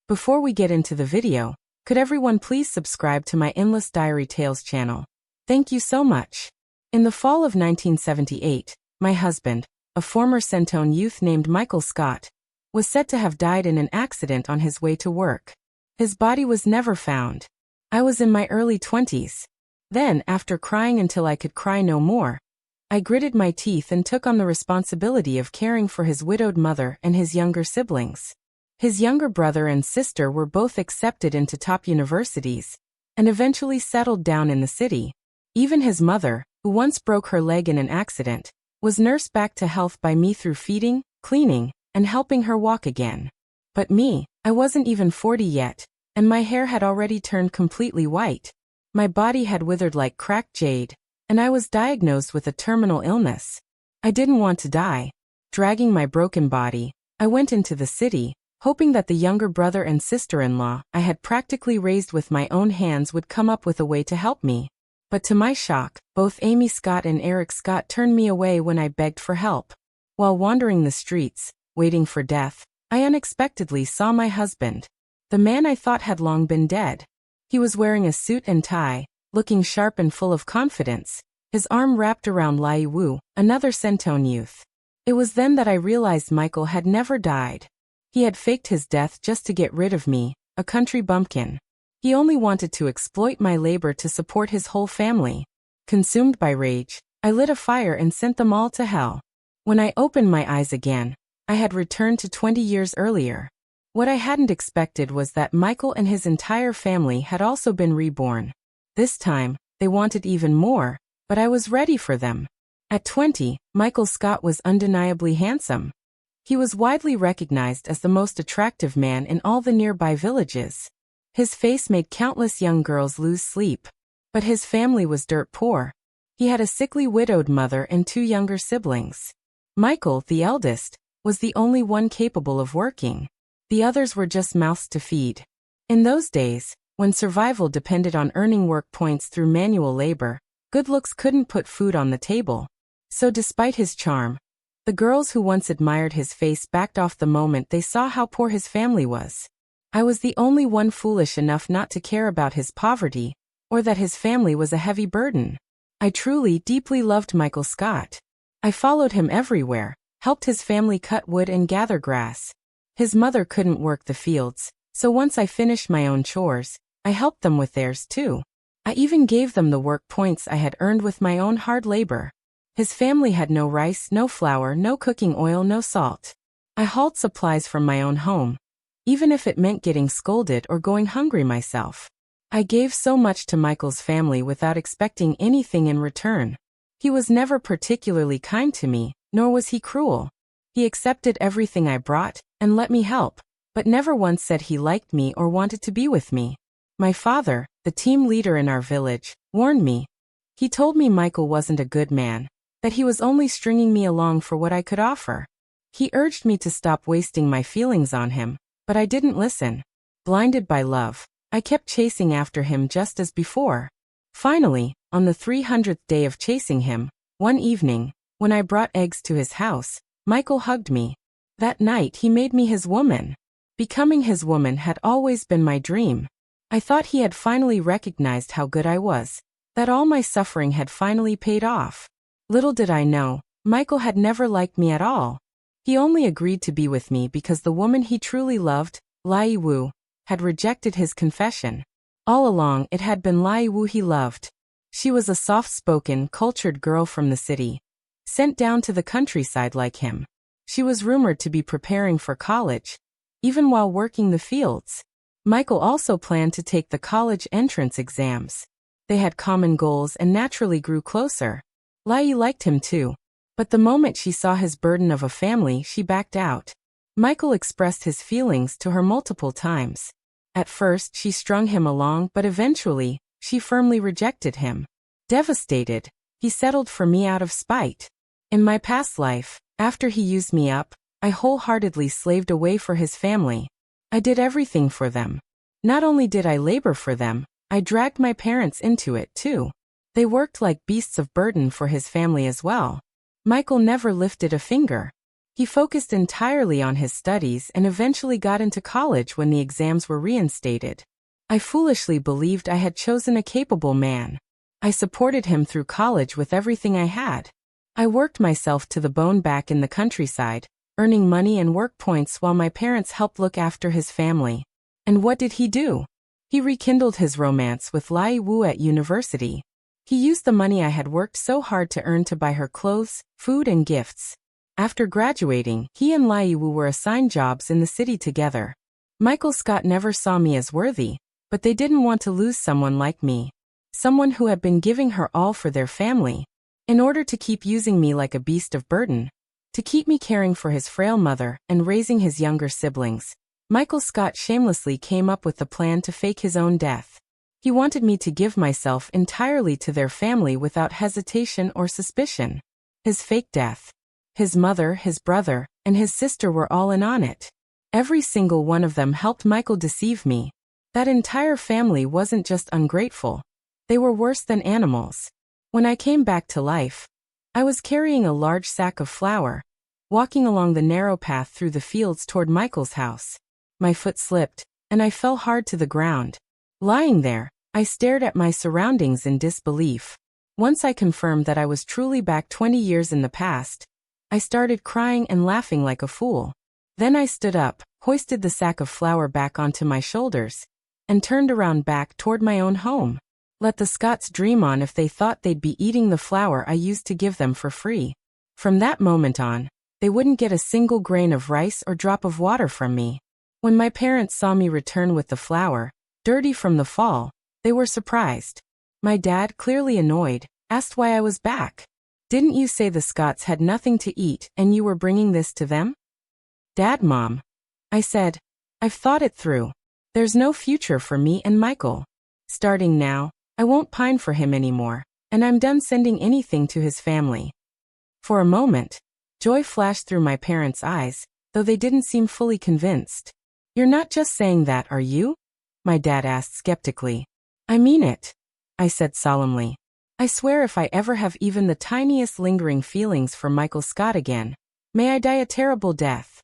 Before we get into the video, could everyone please subscribe to my Endless Diary Tales channel? Thank you so much. In the fall of 1978, my husband, a former Centone youth named Michael Scott, was said to have died in an accident on his way to work. His body was never found. I was in my early 20s. Then, after crying until I could cry no more, I gritted my teeth and took on the responsibility of caring for his widowed mother and his younger siblings. His younger brother and sister were both accepted into top universities and eventually settled down in the city. Even his mother, who once broke her leg in an accident, was nursed back to health by me through feeding, cleaning, and helping her walk again. But me, I wasn't even 40 yet, and my hair had already turned completely white. My body had withered like cracked jade, and I was diagnosed with a terminal illness. I didn't want to die. Dragging my broken body, I went into the city, hoping that the younger brother and sister-in-law I had practically raised with my own hands would come up with a way to help me. But to my shock, both Amy Scott and Eric Scott turned me away when I begged for help. While wandering the streets, waiting for death, I unexpectedly saw my husband. The man I thought had long been dead. He was wearing a suit and tie, looking sharp and full of confidence, his arm wrapped around Lai Wu, another Centone youth. It was then that I realized Michael had never died. He had faked his death just to get rid of me, a country bumpkin. He only wanted to exploit my labor to support his whole family. Consumed by rage, I lit a fire and sent them all to hell. When I opened my eyes again, I had returned to 20 years earlier. What I hadn't expected was that Michael and his entire family had also been reborn. This time, they wanted even more, but I was ready for them. At 20, Michael Scott was undeniably handsome. He was widely recognized as the most attractive man in all the nearby villages. His face made countless young girls lose sleep. But his family was dirt poor. He had a sickly widowed mother and 2 younger siblings. Michael, the eldest, was the only one capable of working. The others were just mouths to feed. In those days, when survival depended on earning work points through manual labor, good looks couldn't put food on the table. So despite his charm, the girls who once admired his face backed off the moment they saw how poor his family was. I was the only one foolish enough not to care about his poverty, or that his family was a heavy burden. I truly, deeply loved Michael Scott. I followed him everywhere, helped his family cut wood and gather grass. His mother couldn't work the fields, so once I finished my own chores, I helped them with theirs too. I even gave them the work points I had earned with my own hard labor. His family had no rice, no flour, no cooking oil, no salt. I hauled supplies from my own home, even if it meant getting scolded or going hungry myself. I gave so much to Michael's family without expecting anything in return. He was never particularly kind to me, nor was he cruel. He accepted everything I brought and let me help, but never once said he liked me or wanted to be with me. My father, the team leader in our village, warned me. He told me Michael wasn't a good man, that he was only stringing me along for what I could offer. He urged me to stop wasting my feelings on him, but I didn't listen. Blinded by love, I kept chasing after him just as before. Finally, on the 300th day of chasing him, one evening, when I brought eggs to his house, Michael hugged me. That night he made me his woman. Becoming his woman had always been my dream. I thought he had finally recognized how good I was, that all my suffering had finally paid off. Little did I know, Michael had never liked me at all. He only agreed to be with me because the woman he truly loved, Lai Wu, had rejected his confession. All along it had been Lai Wu he loved. She was a soft-spoken, cultured girl from the city, sent down to the countryside like him. She was rumored to be preparing for college, even while working the fields. Michael also planned to take the college entrance exams. They had common goals and naturally grew closer. Lai liked him too, but the moment she saw his burden of a family, she backed out. Michael expressed his feelings to her multiple times. At first, she strung him along, but eventually, she firmly rejected him. Devastated, he settled for me out of spite. In my past life, after he used me up, I wholeheartedly slaved away for his family. I did everything for them. Not only did I labor for them, I dragged my parents into it too. They worked like beasts of burden for his family as well. Michael never lifted a finger. He focused entirely on his studies and eventually got into college when the exams were reinstated. I foolishly believed I had chosen a capable man. I supported him through college with everything I had. I worked myself to the bone back in the countryside, earning money and work points while my parents helped look after his family. And what did he do? He rekindled his romance with Lai Wu at university. He used the money I had worked so hard to earn to buy her clothes, food and gifts. After graduating, he and Lai Wu were assigned jobs in the city together. Michael Scott never saw me as worthy, but they didn't want to lose someone like me. Someone who had been giving her all for their family. In order to keep using me like a beast of burden, to keep me caring for his frail mother and raising his younger siblings, Michael Scott shamelessly came up with the plan to fake his own death. He wanted me to give myself entirely to their family without hesitation or suspicion. His fake death. His mother, his brother, and his sister were all in on it. Every single one of them helped Michael deceive me. That entire family wasn't just ungrateful. They were worse than animals. When I came back to life, I was carrying a large sack of flour, walking along the narrow path through the fields toward Michael's house. My foot slipped, and I fell hard to the ground. Lying there, I stared at my surroundings in disbelief. Once I confirmed that I was truly back 20 years in the past, I started crying and laughing like a fool. Then I stood up, hoisted the sack of flour back onto my shoulders, and turned around back toward my own home. Let the Scotts dream on if they thought they'd be eating the flour I used to give them for free. From that moment on, they wouldn't get a single grain of rice or drop of water from me. When my parents saw me return with the flour, dirty from the fall, they were surprised. My dad, clearly annoyed, asked why I was back. Didn't you say the Scotts had nothing to eat and you were bringing this to them? Dad, Mom. I said, I've thought it through. There's no future for me and Michael. Starting now, I won't pine for him anymore, and I'm done sending anything to his family. For a moment, joy flashed through my parents' eyes, though they didn't seem fully convinced. You're not just saying that, are you? My dad asked skeptically. I mean it, I said solemnly. I swear if I ever have even the tiniest lingering feelings for Michael Scott again, may I die a terrible death.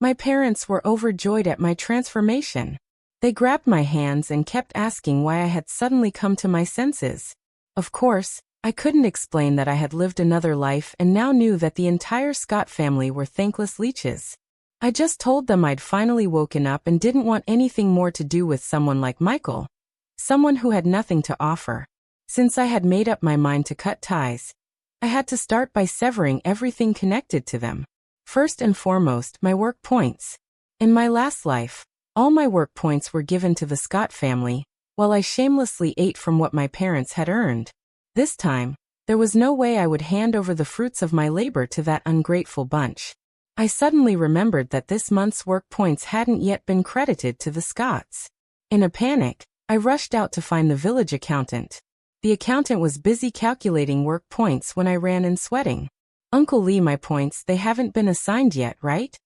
My parents were overjoyed at my transformation. They grabbed my hands and kept asking why I had suddenly come to my senses. Of course, I couldn't explain that I had lived another life and now knew that the entire Scott family were thankless leeches. I just told them I'd finally woken up and didn't want anything more to do with someone like Michael. Someone who had nothing to offer. Since I had made up my mind to cut ties, I had to start by severing everything connected to them. First and foremost, my work points. In my last life, all my work points were given to the Scott family, while I shamelessly ate from what my parents had earned. This time, there was no way I would hand over the fruits of my labor to that ungrateful bunch. I suddenly remembered that this month's work points hadn't yet been credited to the Scotts. In a panic, I rushed out to find the village accountant. The accountant was busy calculating work points when I ran in sweating. Uncle Lee, my points, they haven't been assigned yet, right?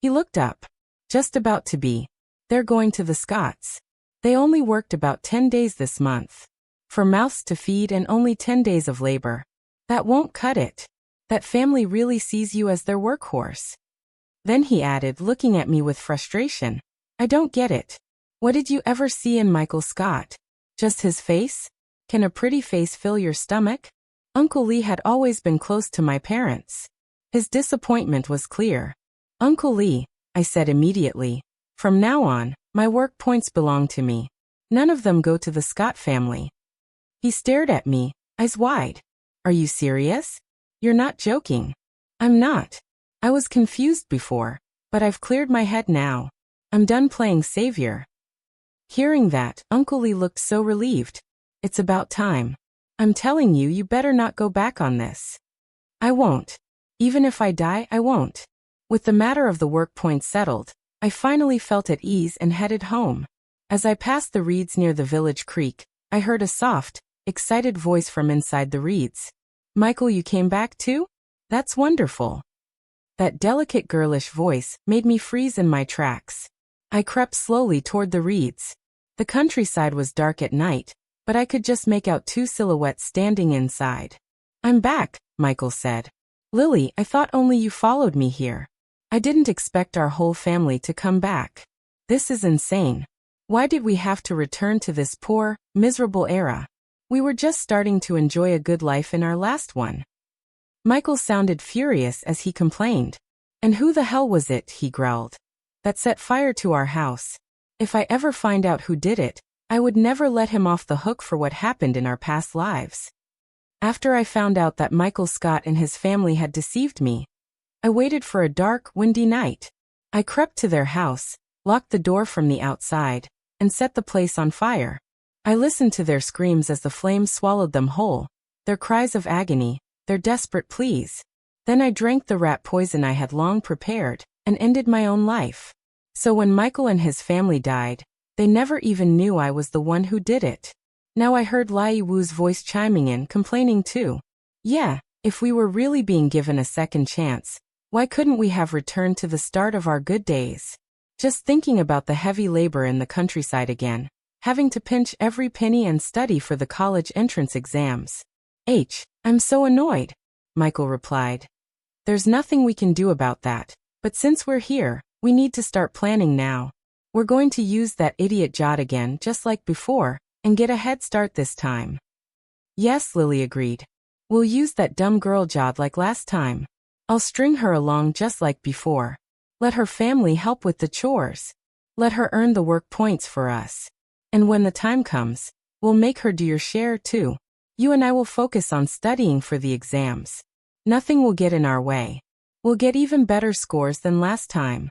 He looked up. Just about to be. They're going to the Scotts. They only worked about 10 days this month. For mouths to feed and only 10 days of labor. That won't cut it. That family really sees you as their workhorse. Then he added, looking at me with frustration. I don't get it. What did you ever see in Michael Scott? Just his face? Can a pretty face fill your stomach? Uncle Lee had always been close to my parents. His disappointment was clear. Uncle Lee, I said immediately, from now on, my work points belong to me. None of them go to the Scott family. He stared at me, eyes wide. Are you serious? You're not joking. I'm not. I was confused before, but I've cleared my head now. I'm done playing savior. Hearing that, Uncle Lee looked so relieved. It's about time. I'm telling you, you better not go back on this. I won't. Even if I die, I won't. With the matter of the work points settled, I finally felt at ease and headed home. As I passed the reeds near the village creek, I heard a soft, excited voice from inside the reeds. Michael, you came back too? That's wonderful. That delicate girlish voice made me freeze in my tracks. I crept slowly toward the reeds. The countryside was dark at night, but I could just make out two silhouettes standing inside. I'm back, Michael said. Lily, I thought only you followed me here. I didn't expect our whole family to come back. This is insane. Why did we have to return to this poor, miserable era? We were just starting to enjoy a good life in our last one. Michael sounded furious as he complained. And who the hell was it, he growled, that set fire to our house? If I ever find out who did it, I would never let him off the hook for what happened in our past lives. After I found out that Michael Scott and his family had deceived me, I waited for a dark, windy night. I crept to their house, locked the door from the outside, and set the place on fire. I listened to their screams as the flames swallowed them whole, their cries of agony, their desperate pleas. Then I drank the rat poison I had long prepared, and ended my own life. So when Michael and his family died, they never even knew I was the one who did it. Now I heard Lai Wu's voice chiming in, complaining too. Yeah, if we were really being given a second chance, why couldn't we have returned to the start of our good days? Just thinking about the heavy labor in the countryside again, having to pinch every penny and study for the college entrance exams. I'm so annoyed, Michael replied. There's nothing we can do about that, but since we're here, we need to start planning now. We're going to use that idiot Jod again just like before, and get a head start this time. Yes, Lily agreed. We'll use that dumb girl Jod like last time. I'll string her along just like before. Let her family help with the chores. Let her earn the work points for us. And when the time comes, we'll make her do your share too. You and I will focus on studying for the exams. Nothing will get in our way. We'll get even better scores than last time.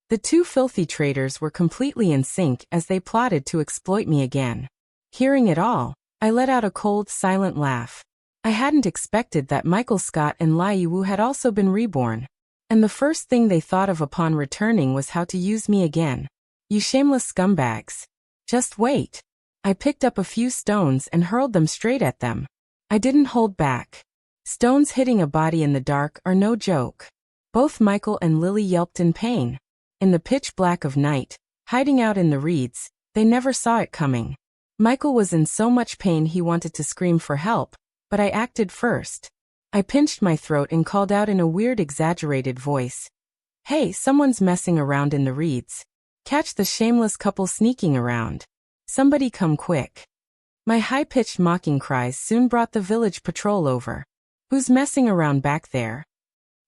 The two filthy traitors were completely in sync as they plotted to exploit me again. Hearing it all, I let out a cold, silent laugh. I hadn't expected that Michael Scott and Lai Wu had also been reborn. And the first thing they thought of upon returning was how to use me again. You shameless scumbags. Just wait. I picked up a few stones and hurled them straight at them. I didn't hold back. Stones hitting a body in the dark are no joke. Both Michael and Lily yelped in pain. In the pitch black of night, hiding out in the reeds, they never saw it coming. Michael was in so much pain he wanted to scream for help, but I acted first. I pinched my throat and called out in a weird exaggerated voice. Hey, someone's messing around in the reeds. Catch the shameless couple sneaking around. Somebody come quick. My high-pitched mocking cries soon brought the village patrol over. Who's messing around back there?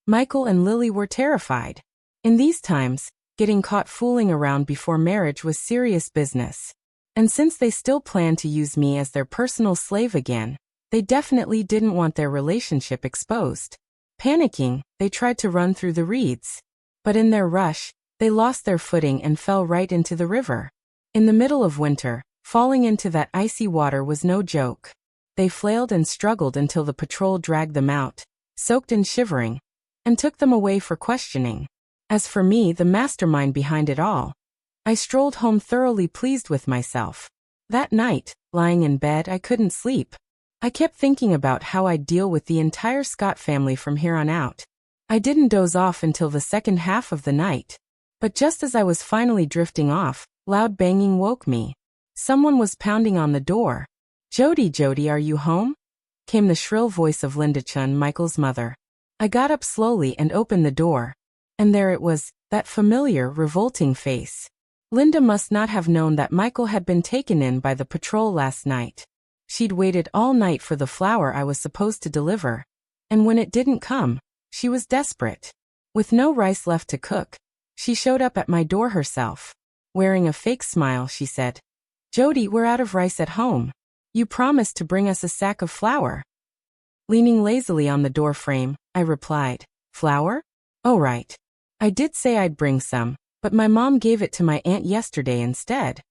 Michael and Lily were terrified. In these times, getting caught fooling around before marriage was serious business. And since they still planned to use me as their personal slave again, they definitely didn't want their relationship exposed. Panicking, they tried to run through the reeds. But in their rush, they lost their footing and fell right into the river. In the middle of winter, falling into that icy water was no joke. They flailed and struggled until the patrol dragged them out, soaked and shivering, and took them away for questioning. As for me, the mastermind behind it all, I strolled home thoroughly pleased with myself. That night, lying in bed, I couldn't sleep. I kept thinking about how I'd deal with the entire Scott family from here on out. I didn't doze off until the second half of the night. But just as I was finally drifting off, loud banging woke me. Someone was pounding on the door. Jody, are you home? Came the shrill voice of Linda Chun, Michael's mother. I got up slowly and opened the door. And there it was, that familiar, revolting face. Linda must not have known that Michael had been taken in by the patrol last night. She'd waited all night for the flour I was supposed to deliver. And when it didn't come, she was desperate. With no rice left to cook, she showed up at my door herself. Wearing a fake smile, she said, Jody, we're out of rice at home. You promised to bring us a sack of flour. Leaning lazily on the door frame, I replied, Flour? Oh right. I did say I'd bring some, but my mom gave it to my aunt yesterday instead.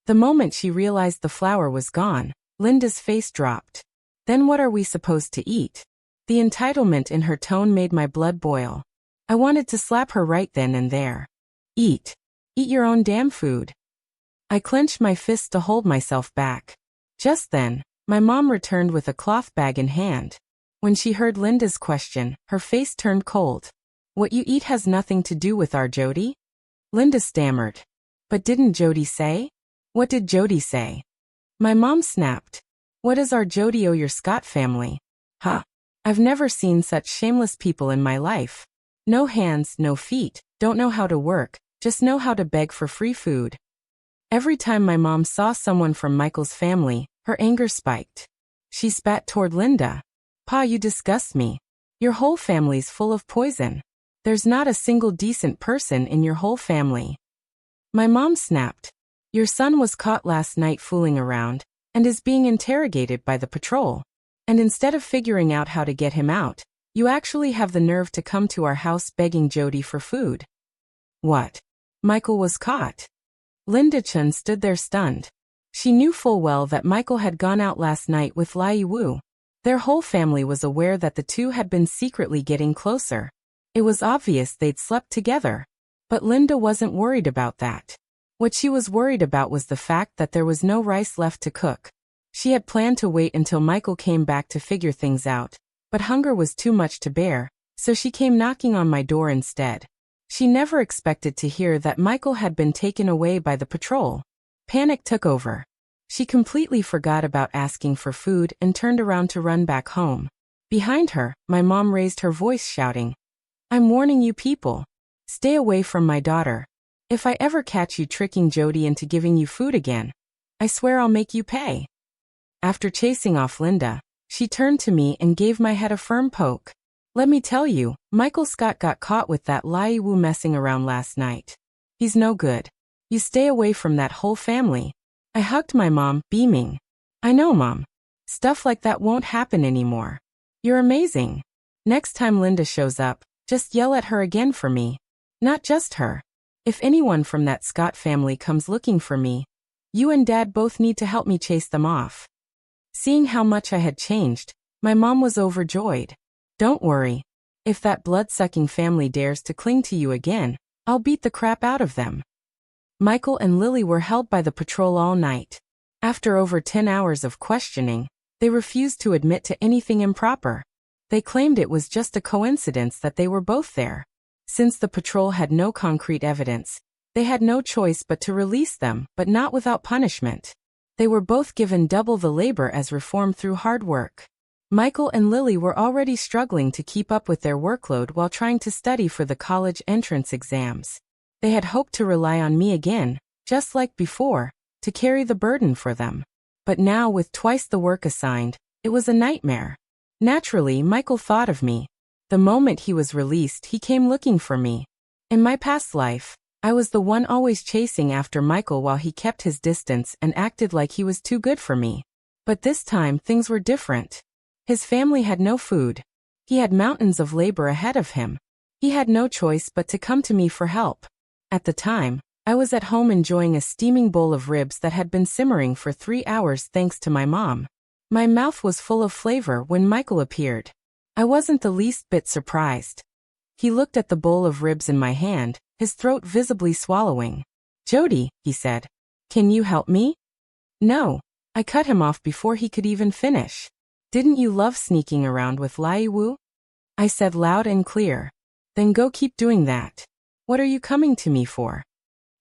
The moment she realized the flour was gone, Linda's face dropped. Then what are we supposed to eat? The entitlement in her tone made my blood boil. I wanted to slap her right then and there. Eat. Eat your own damn food. I clenched my fists to hold myself back. Just then, my mom returned with a cloth bag in hand. When she heard Linda's question, her face turned cold. What you eat has nothing to do with our Jody? Linda stammered. But didn't Jody say? What did Jody say? My mom snapped. What does our Jody owe your Scott family? Huh. I've never seen such shameless people in my life. No hands, no feet, don't know how to work, just know how to beg for free food. Every time my mom saw someone from Michael's family, her anger spiked. She spat toward Linda. "Pa, you disgust me. Your whole family's full of poison. There's not a single decent person in your whole family." My mom snapped. "Your son was caught last night fooling around, and is being interrogated by the patrol. And instead of figuring out how to get him out, you actually have the nerve to come to our house begging Jody for food." "What? Michael was caught?" Linda Chun stood there stunned. She knew full well that Michael had gone out last night with Lai Wu. Their whole family was aware that the two had been secretly getting closer. It was obvious they'd slept together. But Linda wasn't worried about that. What she was worried about was the fact that there was no rice left to cook. She had planned to wait until Michael came back to figure things out, but hunger was too much to bear, so she came knocking on my door instead. She never expected to hear that Michael had been taken away by the patrol. Panic took over. She completely forgot about asking for food and turned around to run back home. Behind her, my mom raised her voice shouting, "I'm warning you people. Stay away from my daughter. If I ever catch you tricking Jody into giving you food again, I swear I'll make you pay." After chasing off Linda, she turned to me and gave my head a firm poke. "Let me tell you, Michael Scott got caught with that Lai Wu messing around last night. He's no good. You stay away from that whole family." I hugged my mom, beaming. "I know, Mom. Stuff like that won't happen anymore. You're amazing. Next time Linda shows up, just yell at her again for me. Not just her. If anyone from that Scott family comes looking for me, you and Dad both need to help me chase them off." Seeing how much I had changed, my mom was overjoyed. "Don't worry. If that blood-sucking family dares to cling to you again, I'll beat the crap out of them." Michael and Lily were held by the patrol all night. After over 10 hours of questioning, they refused to admit to anything improper. They claimed it was just a coincidence that they were both there. Since the patrol had no concrete evidence, they had no choice but to release them, but not without punishment. They were both given double the labor as reform through hard work. Michael and Lily were already struggling to keep up with their workload while trying to study for the college entrance exams. They had hoped to rely on me again, just like before, to carry the burden for them. But now, with twice the work assigned, it was a nightmare. Naturally, Michael thought of me. The moment he was released, he came looking for me. In my past life, I was the one always chasing after Michael while he kept his distance and acted like he was too good for me. But this time, things were different. His family had no food. He had mountains of labor ahead of him. He had no choice but to come to me for help. At the time, I was at home enjoying a steaming bowl of ribs that had been simmering for 3 hours thanks to my mom. My mouth was full of flavor when Michael appeared. I wasn't the least bit surprised. He looked at the bowl of ribs in my hand, his throat visibly swallowing. "Jody," he said, "can you help me?" "No." I cut him off before he could even finish. "Didn't you love sneaking around with Lai Wu?" I said loud and clear. "Then go keep doing that. What are you coming to me for?"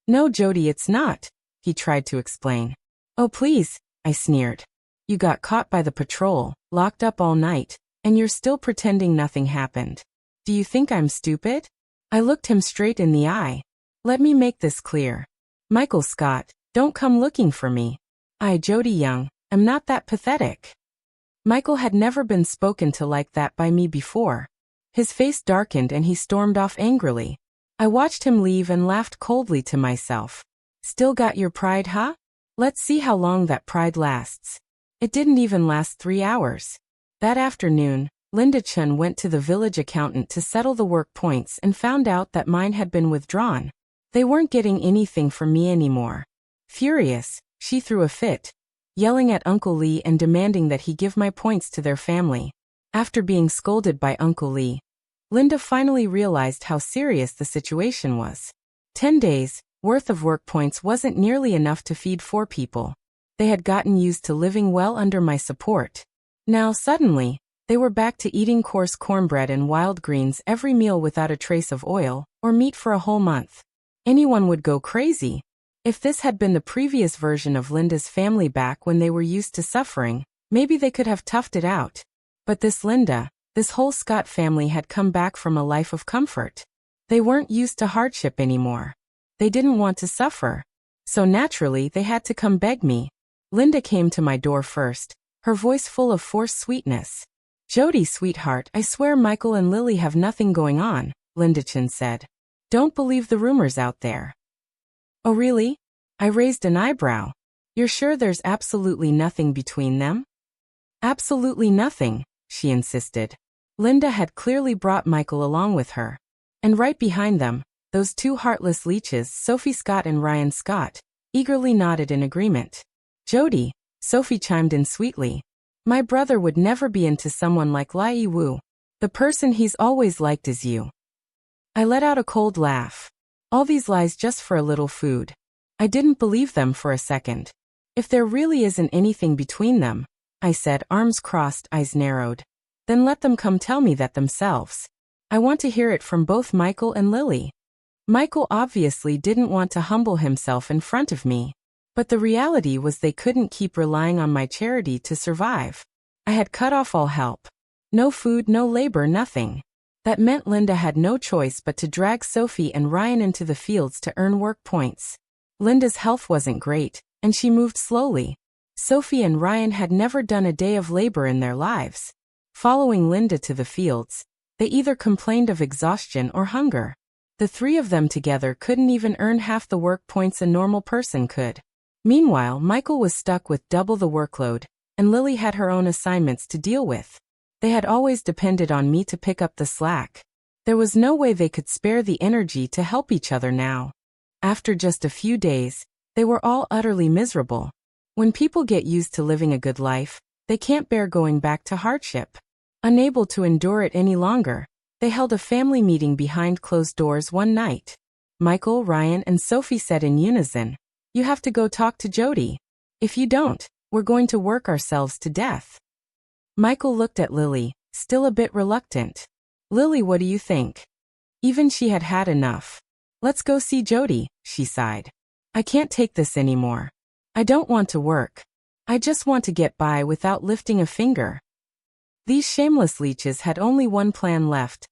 "No, Jody, it's not," he tried to explain. "Oh, please," I sneered. "You got caught by the patrol, locked up all night, and you're still pretending nothing happened. Do you think I'm stupid?" I looked him straight in the eye. "Let me make this clear. Michael Scott, don't come looking for me. I, Jody Young, am not that pathetic." Michael had never been spoken to like that by me before. His face darkened and he stormed off angrily. I watched him leave and laughed coldly to myself. "Still got your pride, huh? Let's see how long that pride lasts." It didn't even last 3 hours. That afternoon, Linda Chun went to the village accountant to settle the work points and found out that mine had been withdrawn. They weren't getting anything from me anymore. Furious, she threw a fit, yelling at Uncle Lee and demanding that he give my points to their family. After being scolded by Uncle Lee, Linda finally realized how serious the situation was. 10 days worth of work points wasn't nearly enough to feed 4 people. They had gotten used to living well under my support. Now suddenly, they were back to eating coarse cornbread and wild greens every meal without a trace of oil or meat for a whole month. Anyone would go crazy. If this had been the previous version of Linda's family back when they were used to suffering, maybe they could have toughed it out. But this Linda, This whole Scott family had come back from a life of comfort. They weren't used to hardship anymore. They didn't want to suffer. So naturally, they had to come beg me. Linda came to my door first, her voice full of forced sweetness. "Jody, sweetheart, I swear Michael and Lily have nothing going on," Linda Chin said. "Don't believe the rumors out there." "Oh really?" I raised an eyebrow. "You're sure there's absolutely nothing between them?" "Absolutely nothing," she insisted. Linda had clearly brought Michael along with her. And right behind them, those two heartless leeches, Sophie Scott and Ryan Scott, eagerly nodded in agreement. "Jody," Sophie chimed in sweetly, "my brother would never be into someone like Lai Wu. The person he's always liked is you." I let out a cold laugh. All these lies just for a little food. I didn't believe them for a second. "If there really isn't anything between them," I said, arms crossed, eyes narrowed, "then let them come tell me that themselves. I want to hear it from both Michael and Lily." Michael obviously didn't want to humble himself in front of me. But the reality was they couldn't keep relying on my charity to survive. I had cut off all help. No food, no labor, nothing. That meant Linda had no choice but to drag Sophie and Ryan into the fields to earn work points. Linda's health wasn't great, and she moved slowly. Sophie and Ryan had never done a day of labor in their lives. Following Linda to the fields, they either complained of exhaustion or hunger. The three of them together couldn't even earn half the work points a normal person could. Meanwhile, Michael was stuck with double the workload, and Lily had her own assignments to deal with. They had always depended on me to pick up the slack. There was no way they could spare the energy to help each other now. After just a few days, they were all utterly miserable. When people get used to living a good life, they can't bear going back to hardship. Unable to endure it any longer, they held a family meeting behind closed doors one night. Michael, Ryan, and Sophie said in unison, "You have to go talk to Jody. If you don't, we're going to work ourselves to death." Michael looked at Lily, still a bit reluctant. "Lily, what do you think?" Even she had had enough. "Let's go see Jody," she sighed. "I can't take this anymore. I don't want to work. I just want to get by without lifting a finger." These shameless leeches had only one plan left: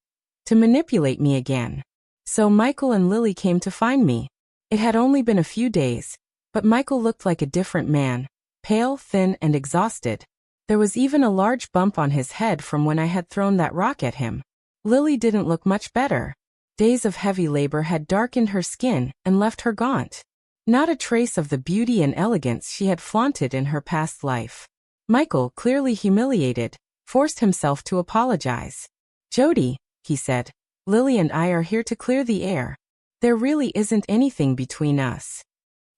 to manipulate me again. So Michael and Lily came to find me. It had only been a few days, but Michael looked like a different man, pale, thin, and exhausted. There was even a large bump on his head from when I had thrown that rock at him. Lily didn't look much better. Days of heavy labor had darkened her skin and left her gaunt. Not a trace of the beauty and elegance she had flaunted in her past life. Michael, clearly humiliated, forced himself to apologize. "Jody," he said, "Lily and I are here to clear the air. There really isn't anything between us."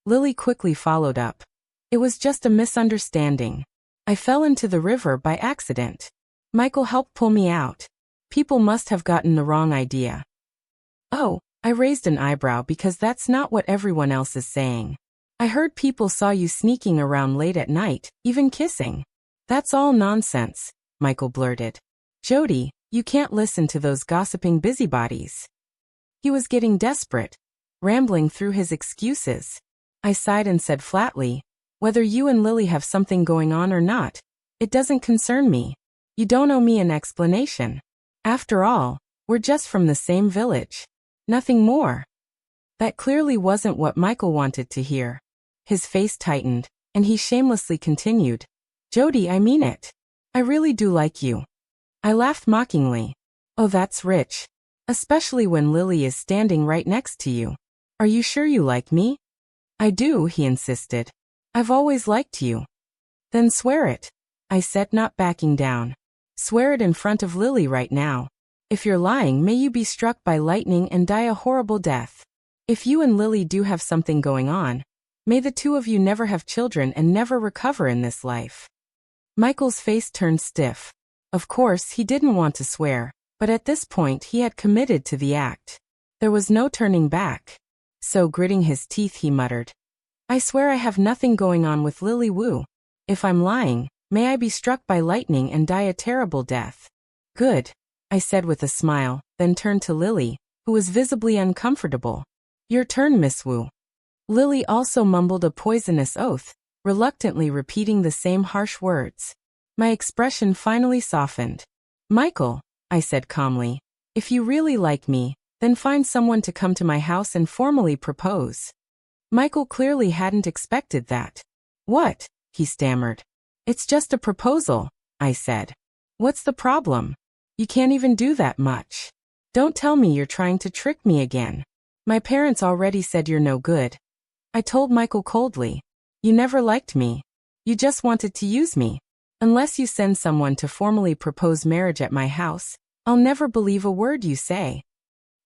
Lily quickly followed up. "It was just a misunderstanding. I fell into the river by accident. Michael helped pull me out. People must have gotten the wrong idea." "Oh," I raised an eyebrow because that's not what everyone else is saying. "I heard people saw you sneaking around late at night, even kissing." "That's all nonsense," Michael blurted. "Jody, you can't listen to those gossiping busybodies." He was getting desperate, rambling through his excuses. I sighed and said flatly, "Whether you and Lily have something going on or not, it doesn't concern me. You don't owe me an explanation. After all, we're just from the same village. Nothing more." That clearly wasn't what Michael wanted to hear. His face tightened, and he shamelessly continued, "Jody, I mean it. I really do like you." I laughed mockingly. "Oh, that's rich. Especially when Lily is standing right next to you. Are you sure you like me?" "I do," he insisted. "I've always liked you." "Then swear it," I said, not backing down. "Swear it in front of Lily right now. If you're lying, may you be struck by lightning and die a horrible death. If you and Lily do have something going on, may the two of you never have children and never recover in this life." Michael's face turned stiff. Of course, he didn't want to swear, but at this point he had committed to the act. There was no turning back. So gritting his teeth, he muttered, "I swear I have nothing going on with Lily Wu. If I'm lying, may I be struck by lightning and die a terrible death." "Good," I said with a smile, then turned to Lily, who was visibly uncomfortable. "Your turn, Miss Wu." Lily also mumbled a poisonous oath, reluctantly repeating the same harsh words. My expression finally softened. Michael, I said calmly, if you really like me, then find someone to come to my house and formally propose. Michael clearly hadn't expected that. What? He stammered. It's just a proposal, I said. What's the problem? You can't even do that much. Don't tell me you're trying to trick me again. My parents already said you're no good. I told Michael coldly. You never liked me. You just wanted to use me. Unless you send someone to formally propose marriage at my house, I'll never believe a word you say.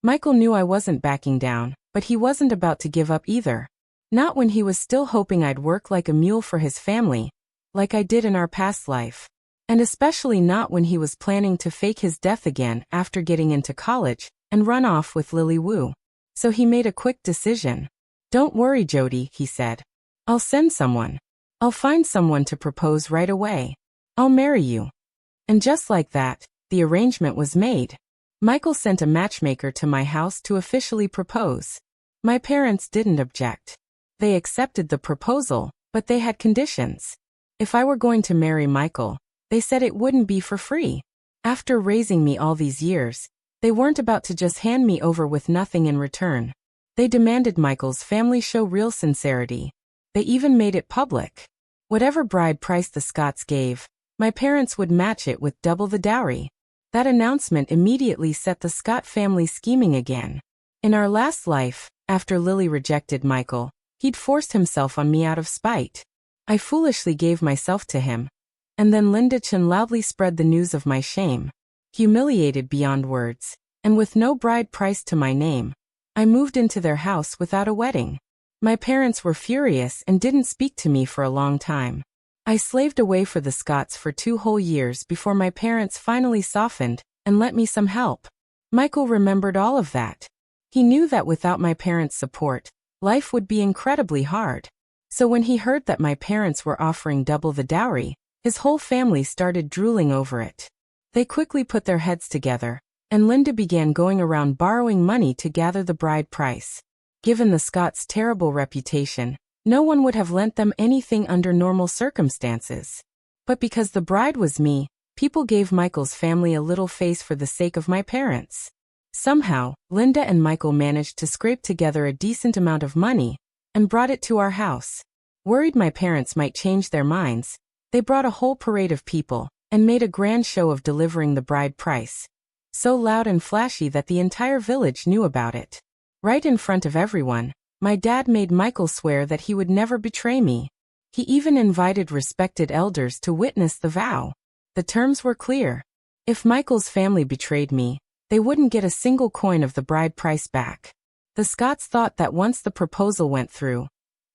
Michael knew I wasn't backing down, but he wasn't about to give up either. Not when he was still hoping I'd work like a mule for his family, like I did in our past life. And especially not when he was planning to fake his death again after getting into college and run off with Lily Wu. So he made a quick decision. Don't worry, Jody, he said. I'll send someone. I'll find someone to propose right away. I'll marry you. And just like that, the arrangement was made. Michael sent a matchmaker to my house to officially propose. My parents didn't object. They accepted the proposal, but they had conditions. If I were going to marry Michael, they said it wouldn't be for free. After raising me all these years, they weren't about to just hand me over with nothing in return. They demanded Michael's family show real sincerity. They even made it public. Whatever bride price the Scotts gave, my parents would match it with double the dowry. That announcement immediately set the Scott family scheming again. In our last life, after Lily rejected Michael, he'd forced himself on me out of spite. I foolishly gave myself to him. And then Linda Chen loudly spread the news of my shame. Humiliated beyond words, and with no bride price to my name, I moved into their house without a wedding. My parents were furious and didn't speak to me for a long time. I slaved away for the Scotts for 2 whole years before my parents finally softened and lent me some help. Michael remembered all of that. He knew that without my parents' support, life would be incredibly hard. So when he heard that my parents were offering double the dowry, his whole family started drooling over it. They quickly put their heads together, and Linda began going around borrowing money to gather the bride price. Given the Scotts' terrible reputation, no one would have lent them anything under normal circumstances. But because the bride was me, people gave Michael's family a little face for the sake of my parents. Somehow, Linda and Michael managed to scrape together a decent amount of money and brought it to our house. Worried my parents might change their minds, they brought a whole parade of people and made a grand show of delivering the bride price. So loud and flashy that the entire village knew about it. Right in front of everyone, my dad made Michael swear that he would never betray me. He even invited respected elders to witness the vow. The terms were clear. If Michael's family betrayed me, they wouldn't get a single coin of the bride price back. The Scotts thought that once the proposal went through,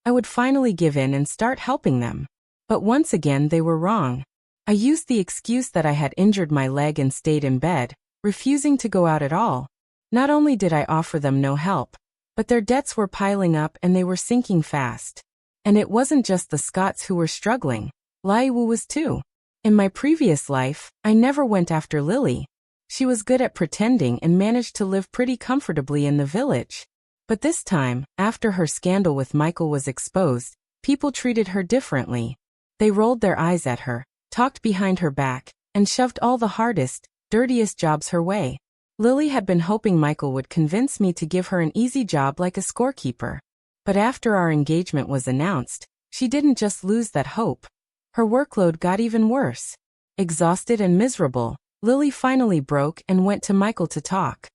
I would finally give in and start helping them. But once again they were wrong. I used the excuse that I had injured my leg and stayed in bed, refusing to go out at all. Not only did I offer them no help, but their debts were piling up and they were sinking fast. And it wasn't just the Scotts who were struggling. Lai Wu was too. In my previous life, I never went after Lily. She was good at pretending and managed to live pretty comfortably in the village. But this time, after her scandal with Michael was exposed, people treated her differently. They rolled their eyes at her, talked behind her back, and shoved all the hardest, dirtiest jobs her way. Lily had been hoping Michael would convince me to give her an easy job like a scorekeeper. But after our engagement was announced, she didn't just lose that hope. Her workload got even worse. Exhausted and miserable, Lily finally broke and went to Michael to talk.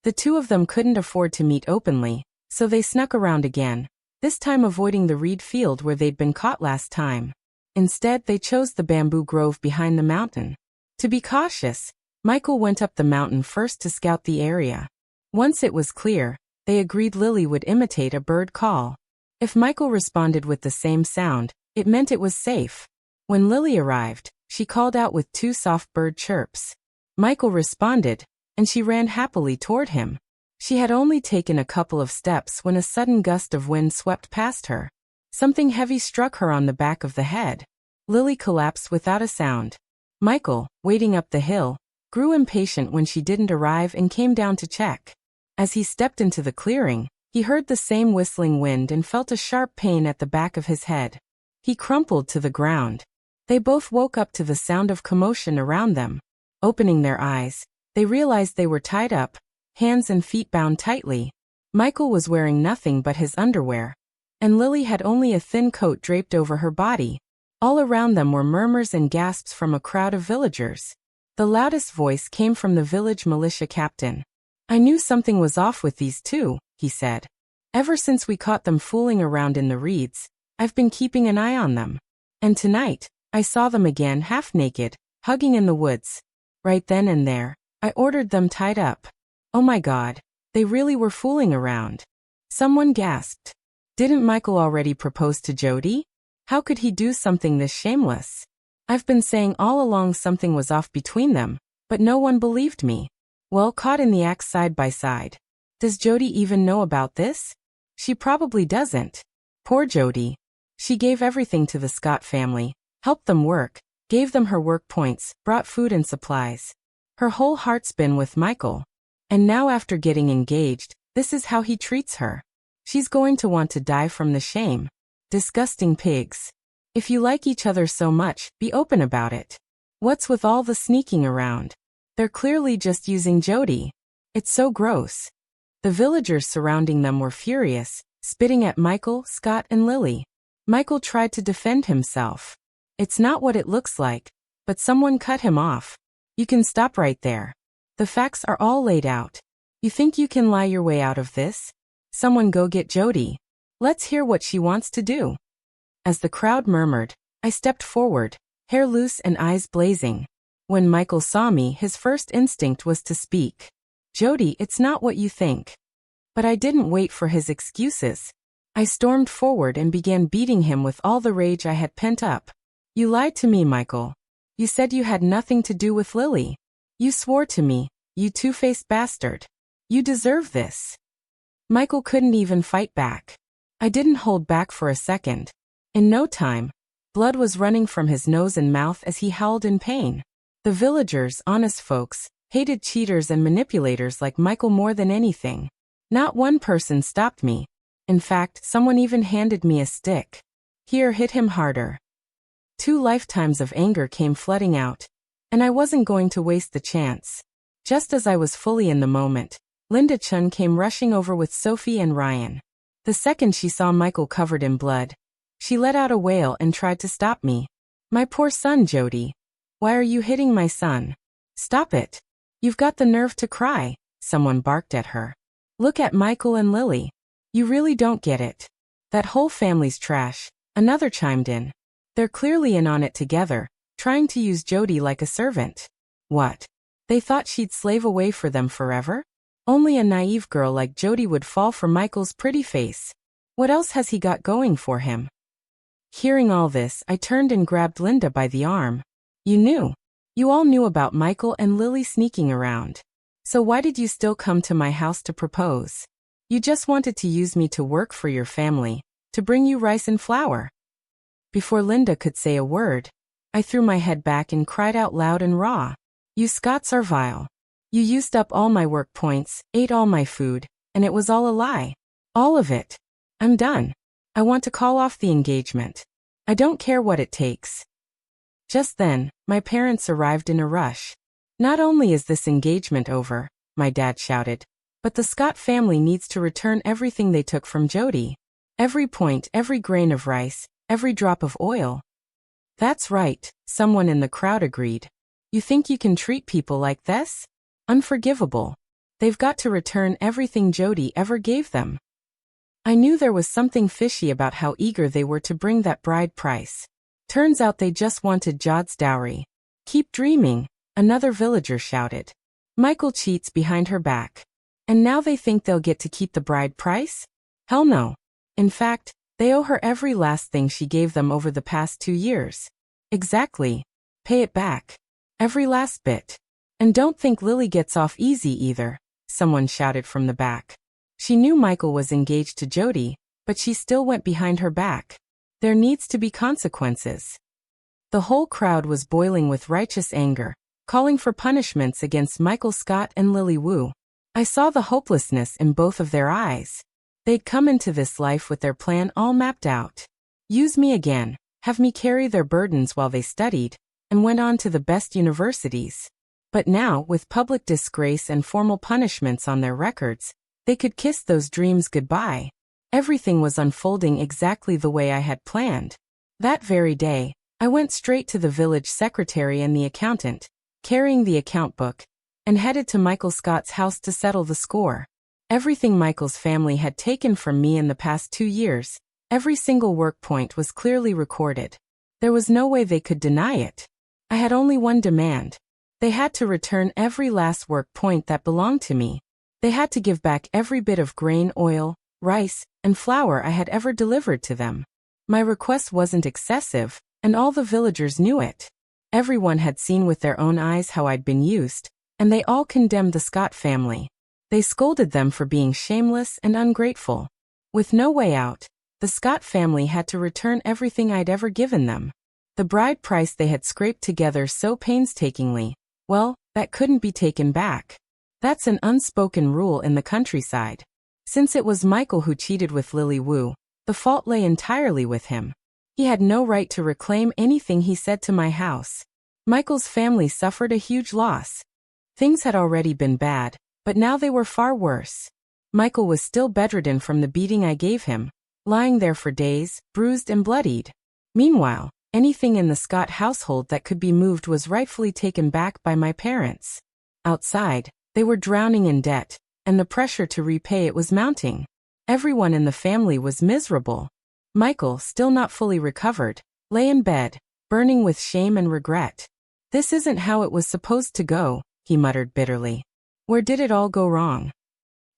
The two of them couldn't afford to meet openly, so they snuck around again, this time avoiding the reed field where they'd been caught last time. Instead, they chose the bamboo grove behind the mountain. To be cautious, Michael went up the mountain first to scout the area. Once it was clear, they agreed Lily would imitate a bird call. If Michael responded with the same sound, it meant it was safe. When Lily arrived, she called out with 2 soft bird chirps. Michael responded, and she ran happily toward him. She had only taken a couple of steps when a sudden gust of wind swept past her. Something heavy struck her on the back of the head. Lily collapsed without a sound. Michael, waiting up the hill, grew impatient when she didn't arrive and came down to check. As he stepped into the clearing, he heard the same whistling wind and felt a sharp pain at the back of his head. He crumpled to the ground. They both woke up to the sound of commotion around them. Opening their eyes, they realized they were tied up, hands and feet bound tightly. Michael was wearing nothing but his underwear, and Lily had only a thin coat draped over her body. All around them were murmurs and gasps from a crowd of villagers. The loudest voice came from the village militia captain. "I knew something was off with these two," he said. "Ever since we caught them fooling around in the reeds, I've been keeping an eye on them. And tonight, I saw them again half-naked, hugging in the woods. Right then and there, I ordered them tied up. Oh my God, they really were fooling around." Someone gasped. Didn't Michael already propose to Jody? How could he do something this shameless? I've been saying all along something was off between them, but no one believed me. Well, caught in the act side by side. Does Jody even know about this? She probably doesn't. Poor Jody. She gave everything to the Scott family, helped them work, gave them her work points, brought food and supplies. Her whole heart's been with Michael. And now after getting engaged, this is how he treats her. She's going to want to die from the shame. Disgusting pigs. If you like each other so much, be open about it. What's with all the sneaking around? They're clearly just using Jody. It's so gross. The villagers surrounding them were furious, spitting at Michael, Scott, and Lily. Michael tried to defend himself. "It's not what it looks like," but someone cut him off. "You can stop right there. The facts are all laid out. You think you can lie your way out of this? Someone go get Jody. Let's hear what she wants to do." As the crowd murmured, I stepped forward, hair loose and eyes blazing. When Michael saw me, his first instinct was to speak. "Jody, it's not what you think." But I didn't wait for his excuses. I stormed forward and began beating him with all the rage I had pent up. "You lied to me, Michael. You said you had nothing to do with Lily. You swore to me, you two-faced bastard. You deserve this." Michael couldn't even fight back. I didn't hold back for a second. In no time, blood was running from his nose and mouth as he howled in pain. The villagers, honest folks, hated cheaters and manipulators like Michael more than anything. Not one person stopped me. In fact, someone even handed me a stick. "Here, hit him harder." 2 lifetimes of anger came flooding out, and I wasn't going to waste the chance. Just as I was fully in the moment, Linda Chun came rushing over with Sophie and Ryan. The second she saw Michael covered in blood, she let out a wail and tried to stop me. "My poor son, Jody. Why are you hitting my son? Stop it. You've got the nerve to cry," someone barked at her. "Look at Michael and Lily. You really don't get it. That whole family's trash," another chimed in. "They're clearly in on it together, trying to use Jody like a servant." What? They thought she'd slave away for them forever? Only a naive girl like Jody would fall for Michael's pretty face. What else has he got going for him? Hearing all this, I turned and grabbed Linda by the arm. "You knew. You all knew about Michael and Lily sneaking around. So why did you still come to my house to propose? You just wanted to use me to work for your family, to bring you rice and flour." Before Linda could say a word, I threw my head back and cried out loud and raw. "You Scots are vile. You used up all my work points, ate all my food, and it was all a lie. All of it. I'm done. I want to call off the engagement. I don't care what it takes." Just then, my parents arrived in a rush. "Not only is this engagement over," my dad shouted, "but the Scott family needs to return everything they took from Jody. Every point, every grain of rice, every drop of oil." "That's right," someone in the crowd agreed. "You think you can treat people like this? Unforgivable. They've got to return everything Jody ever gave them." I knew there was something fishy about how eager they were to bring that bride price. Turns out they just wanted Jod's dowry. "Keep dreaming," another villager shouted. "Michael cheats behind her back. And now they think they'll get to keep the bride price? Hell no. In fact, they owe her every last thing she gave them over the past 2 years. Exactly. Pay it back. Every last bit. And don't think Lily gets off easy either," someone shouted from the back. "She knew Michael was engaged to Jody, but she still went behind her back. There needs to be consequences." The whole crowd was boiling with righteous anger, calling for punishments against Michael Scott and Lily Wu. I saw the hopelessness in both of their eyes. They'd come into this life with their plan all mapped out. Use me again, have me carry their burdens while they studied, and went on to the best universities. But now, with public disgrace and formal punishments on their records, they could kiss those dreams goodbye. Everything was unfolding exactly the way I had planned. That very day, I went straight to the village secretary and the accountant, carrying the account book, and headed to Michael Scott's house to settle the score. Everything Michael's family had taken from me in the past 2 years, every single work point was clearly recorded. There was no way they could deny it. I had only one demand. They had to return every last work point that belonged to me. They had to give back every bit of grain, oil, rice, and flour I had ever delivered to them. My request wasn't excessive, and all the villagers knew it. Everyone had seen with their own eyes how I'd been used, and they all condemned the Scott family. They scolded them for being shameless and ungrateful. With no way out, the Scott family had to return everything I'd ever given them. The bride price they had scraped together so painstakingly, well, that couldn't be taken back. That's an unspoken rule in the countryside. Since it was Michael who cheated with Lily Wu, the fault lay entirely with him. He had no right to reclaim anything he said to my house. Michael's family suffered a huge loss. Things had already been bad, but now they were far worse. Michael was still bedridden from the beating I gave him, lying there for days, bruised and bloodied. Meanwhile, anything in the Scott household that could be moved was rightfully taken back by my parents. Outside, they were drowning in debt, and the pressure to repay it was mounting. Everyone in the family was miserable. Michael, still not fully recovered, lay in bed, burning with shame and regret. "This isn't how it was supposed to go," he muttered bitterly. "Where did it all go wrong?"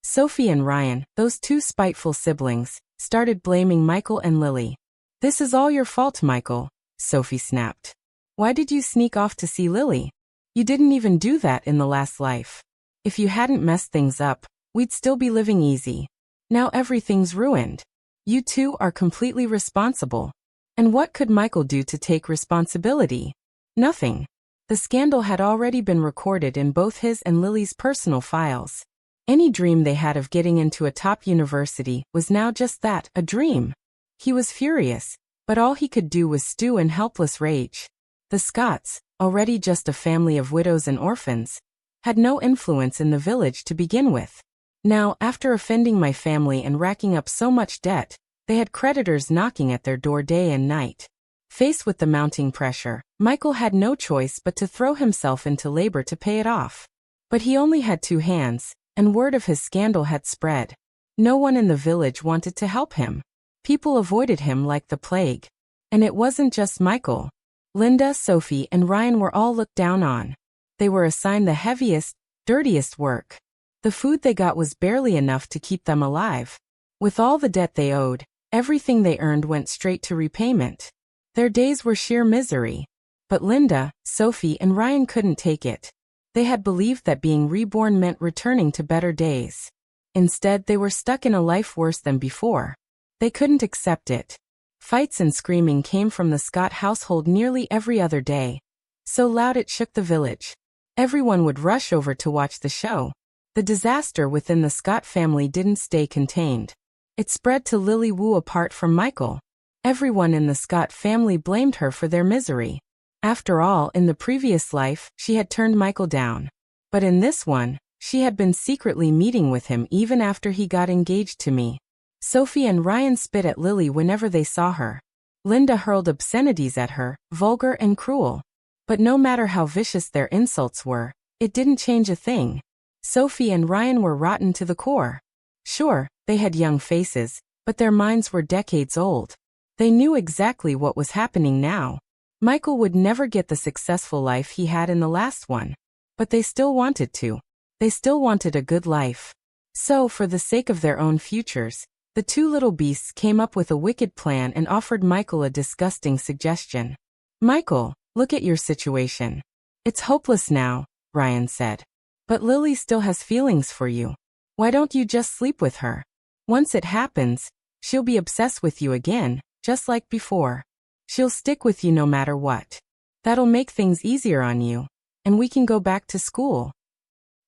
Sophie and Ryan, those two spiteful siblings, started blaming Michael and Lily. "This is all your fault, Michael," Sophie snapped. "Why did you sneak off to see Lily? You didn't even do that in the last life. If you hadn't messed things up, we'd still be living easy. Now everything's ruined. You two are completely responsible." And what could Michael do to take responsibility? Nothing. The scandal had already been recorded in both his and Lily's personal files. Any dream they had of getting into a top university was now just that, a dream. He was furious, but all he could do was stew in helpless rage. The Scotts, already just a family of widows and orphans, had no influence in the village to begin with. Now, after offending my family and racking up so much debt, they had creditors knocking at their door day and night. Faced with the mounting pressure, Michael had no choice but to throw himself into labor to pay it off. But he only had 2 hands, and word of his scandal had spread. No one in the village wanted to help him. People avoided him like the plague. And it wasn't just Michael. Linda, Sophie, and Ryan were all looked down on. They were assigned the heaviest, dirtiest work. The food they got was barely enough to keep them alive. With all the debt they owed, everything they earned went straight to repayment. Their days were sheer misery. But Linda, Sophie, and Ryan couldn't take it. They had believed that being reborn meant returning to better days. Instead, they were stuck in a life worse than before. They couldn't accept it. Fights and screaming came from the Scott household nearly every other day, so loud it shook the village. Everyone would rush over to watch the show. The disaster within the Scott family didn't stay contained. It spread to Lily Wu apart from Michael. Everyone in the Scott family blamed her for their misery. After all, in the previous life, she had turned Michael down. But in this one, she had been secretly meeting with him even after he got engaged to me. Sophie and Ryan spit at Lily whenever they saw her. Linda hurled obscenities at her, vulgar and cruel. But no matter how vicious their insults were, it didn't change a thing. Sophie and Ryan were rotten to the core. Sure, they had young faces, but their minds were decades old. They knew exactly what was happening now. Michael would never get the successful life he had in the last one. But they still wanted to. They still wanted a good life. So, for the sake of their own futures, the 2 little beasts came up with a wicked plan and offered Michael a disgusting suggestion. "Michael, look at your situation. It's hopeless now," Ryan said. "But Lily still has feelings for you. Why don't you just sleep with her? Once it happens, she'll be obsessed with you again, just like before. She'll stick with you no matter what. That'll make things easier on you, and we can go back to school."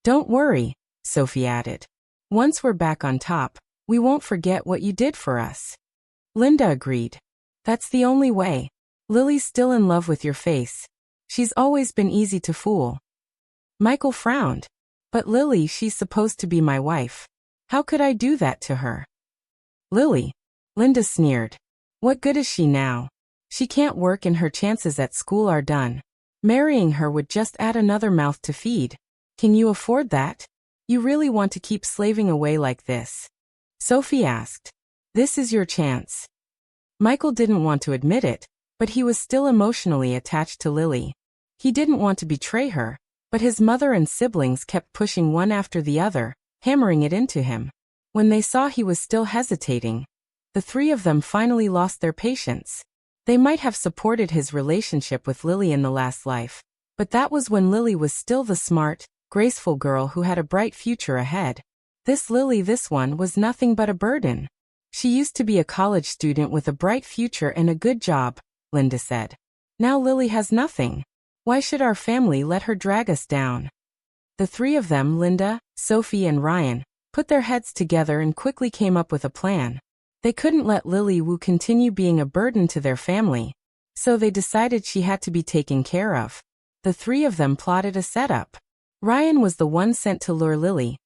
"Don't worry," Sophie added. "Once we're back on top, we won't forget what you did for us." Linda agreed. "That's the only way. Lily's still in love with your face. She's always been easy to fool." Michael frowned. But Lily, she's supposed to be my wife. How could I do that to her? Lily. Linda sneered. What good is she now? She can't work and her chances at school are done. Marrying her would just add another mouth to feed. Can you afford that? You really want to keep slaving away like this? Sophie asked. This is your chance. Michael didn't want to admit it, but he was still emotionally attached to Lily. He didn't want to betray her, but his mother and siblings kept pushing one after the other, hammering it into him. When they saw he was still hesitating, the three of them finally lost their patience. They might have supported his relationship with Lily in the last life, but that was when Lily was still the smart, graceful girl who had a bright future ahead. This Lily, this one, was nothing but a burden. She used to be a college student with a bright future and a good job, Linda said. Now Lily has nothing. Why should our family let her drag us down? The three of them, Linda, Sophie and Ryan, put their heads together and quickly came up with a plan. They couldn't let Lily Wu continue being a burden to their family, so they decided she had to be taken care of. The three of them plotted a setup. Ryan was the one sent to lure Lily,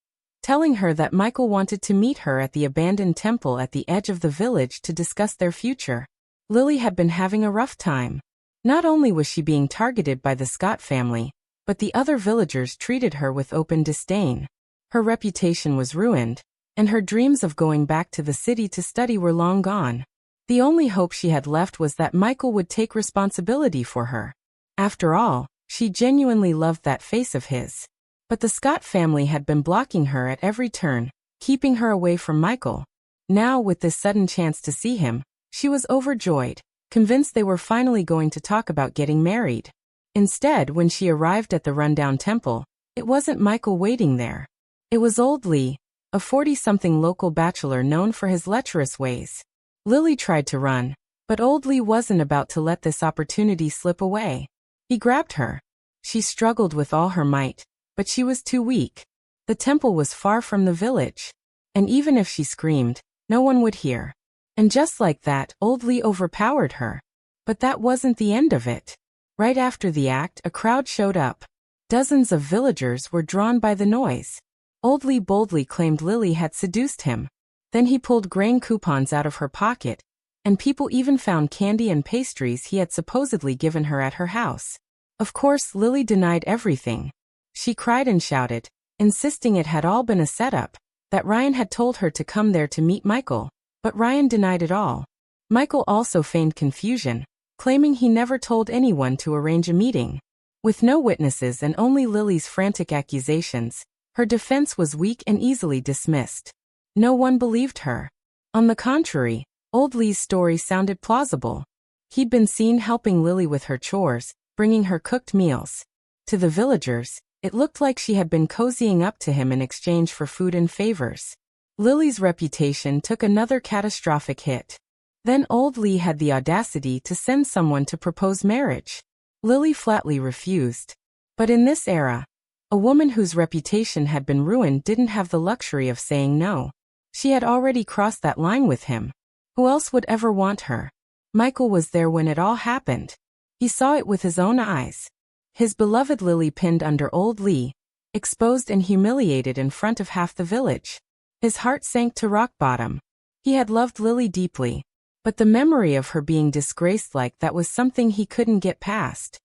telling her that Michael wanted to meet her at the abandoned temple at the edge of the village to discuss their future. Lily had been having a rough time. Not only was she being targeted by the Scott family, but the other villagers treated her with open disdain. Her reputation was ruined, and her dreams of going back to the city to study were long gone. The only hope she had left was that Michael would take responsibility for her. After all, she genuinely loved that face of his. But the Scott family had been blocking her at every turn, keeping her away from Michael. Now, with this sudden chance to see him, she was overjoyed, convinced they were finally going to talk about getting married. Instead, when she arrived at the rundown temple, it wasn't Michael waiting there. It was old Lee, a 40-something local bachelor known for his lecherous ways. Lily tried to run, but old Lee wasn't about to let this opportunity slip away. He grabbed her. She struggled with all her might, but she was too weak. The temple was far from the village, and even if she screamed, no one would hear. And just like that, old Lee overpowered her. But that wasn't the end of it. Right after the act, a crowd showed up. Dozens of villagers were drawn by the noise. Old Lee boldly claimed Lily had seduced him. Then he pulled grain coupons out of her pocket, and people even found candy and pastries he had supposedly given her at her house. Of course, Lily denied everything. She cried and shouted, insisting it had all been a setup, that Ryan had told her to come there to meet Michael, but Ryan denied it all. Michael also feigned confusion, claiming he never told anyone to arrange a meeting. With no witnesses and only Lily's frantic accusations, her defense was weak and easily dismissed. No one believed her. On the contrary, old Lee's story sounded plausible. He'd been seen helping Lily with her chores, bringing her cooked meals. To the villagers, it looked like she had been cozying up to him in exchange for food and favors. Lily's reputation took another catastrophic hit. Then old Lee had the audacity to send someone to propose marriage. Lily flatly refused. But in this era, a woman whose reputation had been ruined didn't have the luxury of saying no. She had already crossed that line with him. Who else would ever want her? Michael was there when it all happened. He saw it with his own eyes. His beloved Lily pinned under old Lee, exposed and humiliated in front of half the village. His heart sank to rock bottom. He had loved Lily deeply, but the memory of her being disgraced like that was something he couldn't get past.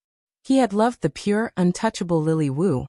He had loved the pure, untouchable Lily Wu,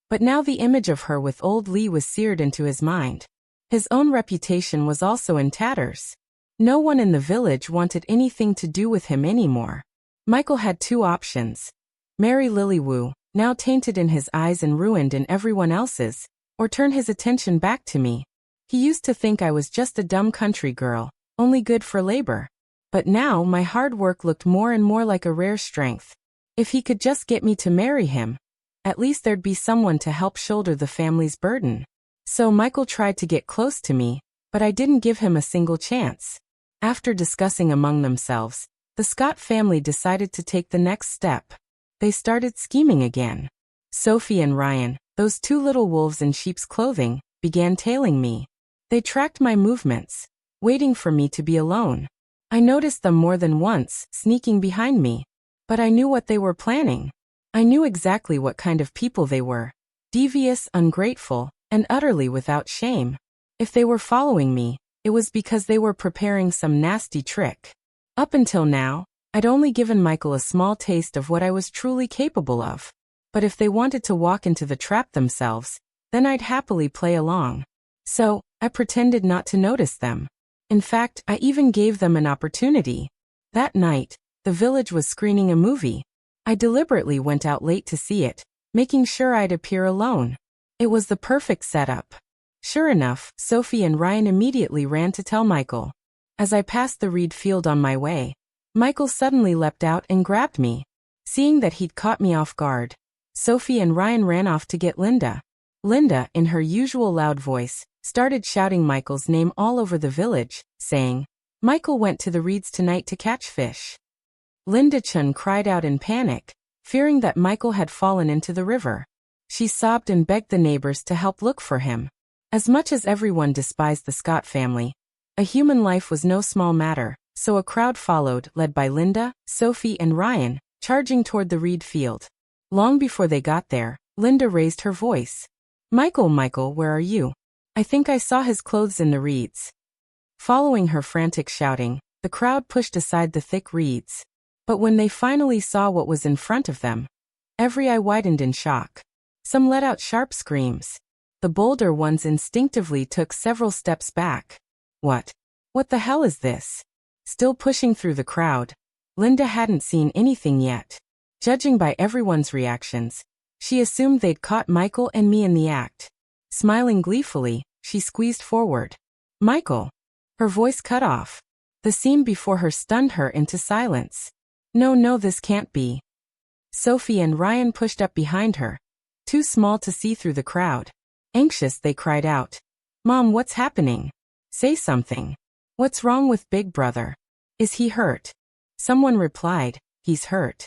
but now the image of her with old Lee was seared into his mind. His own reputation was also in tatters. No one in the village wanted anything to do with him anymore. Michael had two options. Marry Lily Wu, now tainted in his eyes and ruined in everyone else's, or turn his attention back to me. He used to think I was just a dumb country girl, only good for labor. But now my hard work looked more and more like a rare strength. If he could just get me to marry him, at least there'd be someone to help shoulder the family's burden. So Michael tried to get close to me, but I didn't give him a single chance. After discussing among themselves, the Scott family decided to take the next step. They started scheming again. Sophie and Ryan, those two little wolves in sheep's clothing, began tailing me. They tracked my movements, waiting for me to be alone. I noticed them more than once, sneaking behind me. But I knew what they were planning. I knew exactly what kind of people they were. Devious, ungrateful, and utterly without shame. If they were following me, it was because they were preparing some nasty trick. Up until now, I'd only given Michael a small taste of what I was truly capable of. But if they wanted to walk into the trap themselves, then I'd happily play along. So, I pretended not to notice them. In fact, I even gave them an opportunity. That night, the village was screening a movie. I deliberately went out late to see it, making sure I'd appear alone. It was the perfect setup. Sure enough, Sophie and Ryan immediately ran to tell Michael. As I passed the reed field on my way, Michael suddenly leapt out and grabbed me. Seeing that he'd caught me off guard, Sophie and Ryan ran off to get Linda. Linda, in her usual loud voice, started shouting Michael's name all over the village, saying, "Michael went to the reeds tonight to catch fish." Linda Chun cried out in panic, fearing that Michael had fallen into the river. She sobbed and begged the neighbors to help look for him. As much as everyone despised the Scott family, a human life was no small matter, so a crowd followed, led by Linda, Sophie, and Ryan, charging toward the reed field. Long before they got there, Linda raised her voice. "Michael, Michael, where are you? I think I saw his clothes in the reeds." Following her frantic shouting, the crowd pushed aside the thick reeds. But when they finally saw what was in front of them, every eye widened in shock. Some let out sharp screams. The bolder ones instinctively took several steps back. What the hell is this? Still pushing through the crowd, Linda hadn't seen anything yet. Judging by everyone's reactions, she assumed they'd caught Michael and me in the act. Smiling gleefully, she squeezed forward. "Michael!" Her voice cut off. The scene before her stunned her into silence. No, this can't be. Sophie and Ryan pushed up behind her, too small to see through the crowd. Anxious, they cried out, "Mom, what's happening? Say something. What's wrong with Big Brother? Is he hurt?" Someone replied, "He's hurt."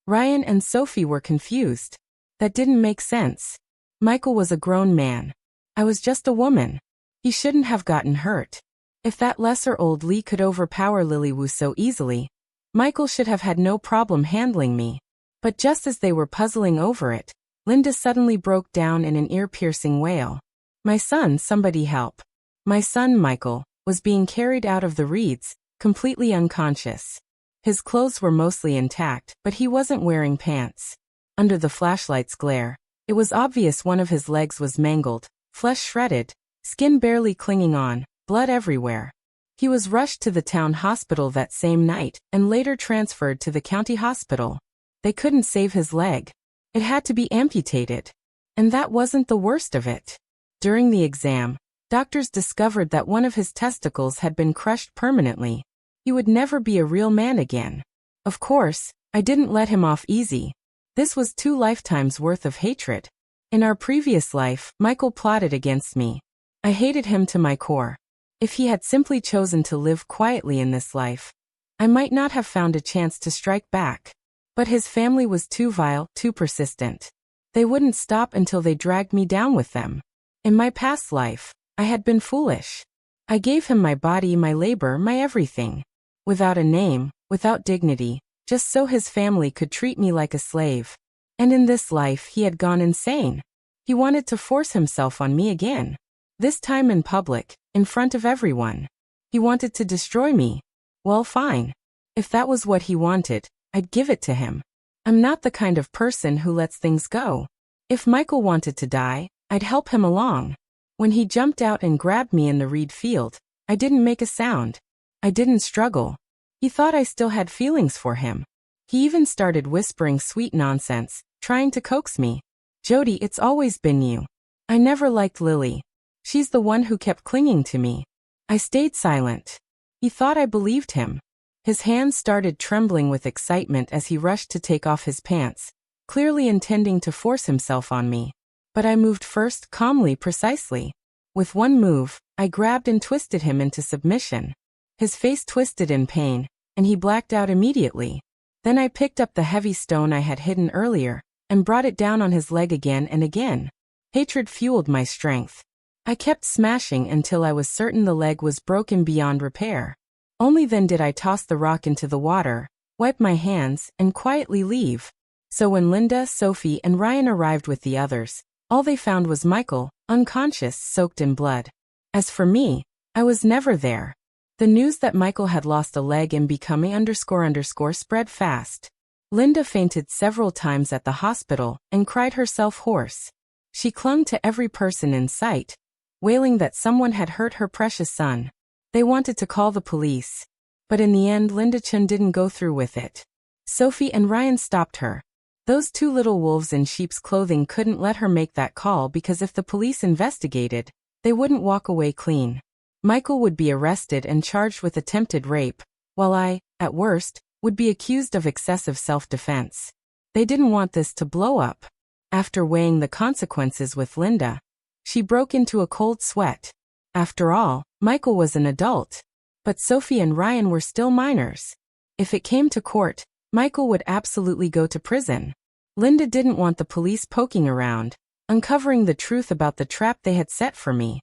Ryan and Sophie were confused. That didn't make sense. Michael was a grown man. I was just a woman. He shouldn't have gotten hurt. If that lesser old Lee could overpower Lily Wu so easily, Michael should have had no problem handling me. But just as they were puzzling over it, Linda suddenly broke down in an ear-piercing wail. "My son, somebody help. My son, Michael, was being carried out of the reeds, completely unconscious. His clothes were mostly intact, but he wasn't wearing pants. Under the flashlight's glare, it was obvious one of his legs was mangled, flesh shredded, skin barely clinging on, blood everywhere. He was rushed to the town hospital that same night and later transferred to the county hospital. They couldn't save his leg. It had to be amputated. And that wasn't the worst of it. During the exam, doctors discovered that one of his testicles had been crushed permanently. He would never be a real man again. Of course, I didn't let him off easy. This was 2 lifetimes worth of hatred. In our previous life, Michael plotted against me. I hated him to my core. If he had simply chosen to live quietly in this life, I might not have found a chance to strike back. But his family was too vile, too persistent. They wouldn't stop until they dragged me down with them. In my past life, I had been foolish. I gave him my body, my labor, my everything. Without a name, without dignity, just so his family could treat me like a slave. And in this life he had gone insane. He wanted to force himself on me again. This time in public, in front of everyone. He wanted to destroy me. Well, fine. If that was what he wanted, I'd give it to him. I'm not the kind of person who lets things go. If Michael wanted to die, I'd help him along. When he jumped out and grabbed me in the reed field, I didn't make a sound. I didn't struggle. He thought I still had feelings for him. He even started whispering sweet nonsense, trying to coax me. "Jody, it's always been you. I never liked Lily. She's the one who kept clinging to me." I stayed silent. He thought I believed him. His hands started trembling with excitement as he rushed to take off his pants, clearly intending to force himself on me. But I moved first, calmly, precisely. With one move, I grabbed and twisted him into submission. His face twisted in pain, and he blacked out immediately. Then I picked up the heavy stone I had hidden earlier, and brought it down on his leg again and again. Hatred fueled my strength. I kept smashing until I was certain the leg was broken beyond repair. Only then did I toss the rock into the water, wipe my hands, and quietly leave. So when Linda, Sophie, and Ryan arrived with the others, All they found was Michael, unconscious, soaked in blood. As for me, I was never there. The news that Michael had lost a leg and becoming __ spread fast. Linda fainted several times at the hospital and cried herself hoarse. She clung to every person in sight, wailing that someone had hurt her precious son. They wanted to call the police. But in the end, Linda Chun didn't go through with it. Sophie and Ryan stopped her. Those two little wolves in sheep's clothing couldn't let her make that call because if the police investigated, they wouldn't walk away clean. Michael would be arrested and charged with attempted rape, while I, at worst, would be accused of excessive self-defense. They didn't want this to blow up. After weighing the consequences with Linda, she broke into a cold sweat. After all, Michael was an adult. But Sophie and Ryan were still minors. If it came to court, Michael would absolutely go to prison. Linda didn't want the police poking around, uncovering the truth about the trap they had set for me.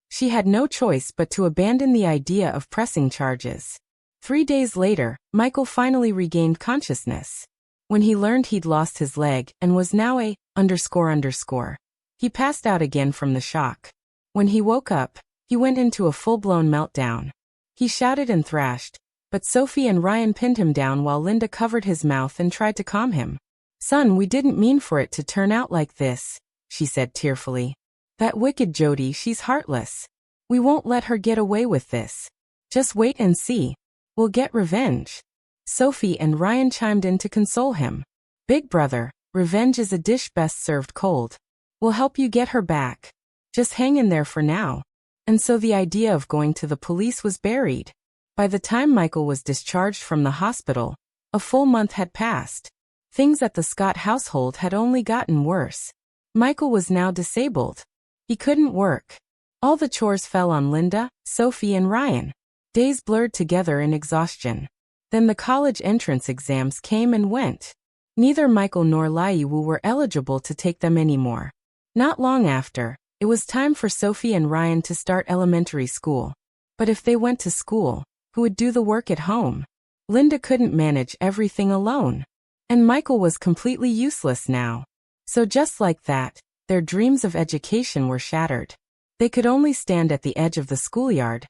She had no choice but to abandon the idea of pressing charges. 3 days later, Michael finally regained consciousness. When he learned he'd lost his leg and was now a __, he passed out again from the shock. When he woke up, he went into a full-blown meltdown. He shouted and thrashed, but Sophie and Ryan pinned him down while Linda covered his mouth and tried to calm him. "Son, we didn't mean for it to turn out like this," she said tearfully. "That wicked Jody, she's heartless. We won't let her get away with this. Just wait and see. We'll get revenge." Sophie and Ryan chimed in to console him. "Big brother, revenge is a dish best served cold. We'll help you get her back. Just hang in there for now." And so the idea of going to the police was buried. By the time Michael was discharged from the hospital, a full month had passed. Things at the Scott household had only gotten worse. Michael was now disabled. He couldn't work. All the chores fell on Linda, Sophie, and Ryan. Days blurred together in exhaustion. Then the college entrance exams came and went. Neither Michael nor Laiwu were eligible to take them anymore. Not long after, it was time for Sophie and Ryan to start elementary school. But if they went to school, who would do the work at home? Linda couldn't manage everything alone. And Michael was completely useless now. So just like that, their dreams of education were shattered. They could only stand at the edge of the schoolyard,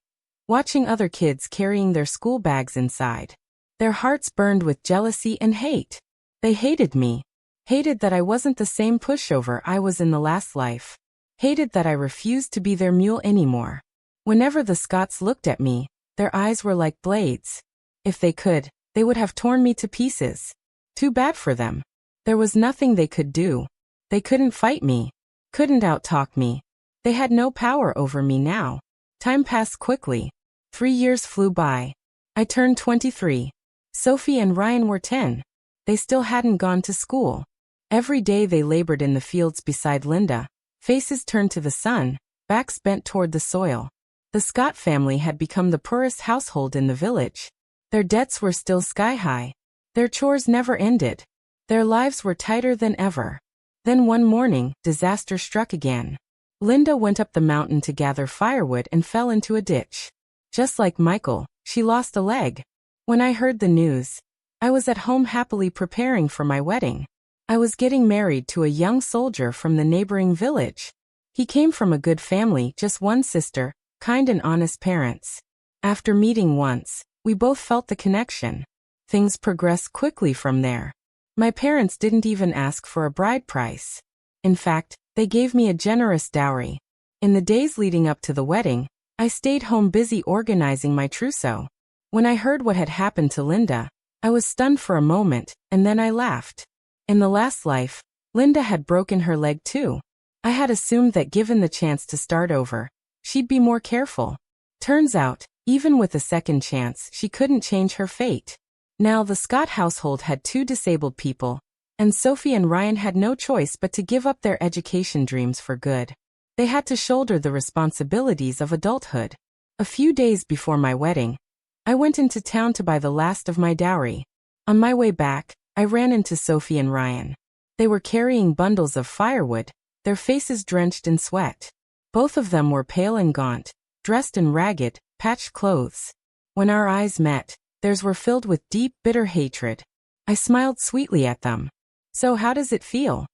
watching other kids carrying their school bags inside. Their hearts burned with jealousy and hate. They hated me. Hated that I wasn't the same pushover I was in the last life. Hated that I refused to be their mule anymore. Whenever the Scotts looked at me, their eyes were like blades. If they could, they would have torn me to pieces. Too bad for them. There was nothing they could do. They couldn't fight me. Couldn't out-talk me. They had no power over me now. Time passed quickly. 3 years flew by. I turned 23. Sophie and Ryan were 10. They still hadn't gone to school. Every day they labored in the fields beside Linda, faces turned to the sun, backs bent toward the soil. The Scott family had become the poorest household in the village. Their debts were still sky-high. Their chores never ended. Their lives were tighter than ever. Then one morning, disaster struck again. Linda went up the mountain to gather firewood and fell into a ditch. Just like Michael, she lost a leg. When I heard the news, I was at home happily preparing for my wedding. I was getting married to a young soldier from the neighboring village. He came from a good family, just one sister, kind and honest parents. After meeting once, we both felt the connection. Things progressed quickly from there. My parents didn't even ask for a bride price. In fact, they gave me a generous dowry. In the days leading up to the wedding, I stayed home busy organizing my trousseau. When I heard what had happened to Linda, I was stunned for a moment, and then I laughed. In the last life, Linda had broken her leg too. I had assumed that given the chance to start over, she'd be more careful. Turns out, even with a second chance, she couldn't change her fate. Now the Scott household had 2 disabled people, and Sophie and Ryan had no choice but to give up their education dreams for good. They had to shoulder the responsibilities of adulthood. A few days before my wedding, I went into town to buy the last of my dowry. On my way back, I ran into Sophie and Ryan. They were carrying bundles of firewood, their faces drenched in sweat. Both of them were pale and gaunt, dressed in ragged, patched clothes. When our eyes met, theirs were filled with deep, bitter hatred. I smiled sweetly at them. "So how does it feel?"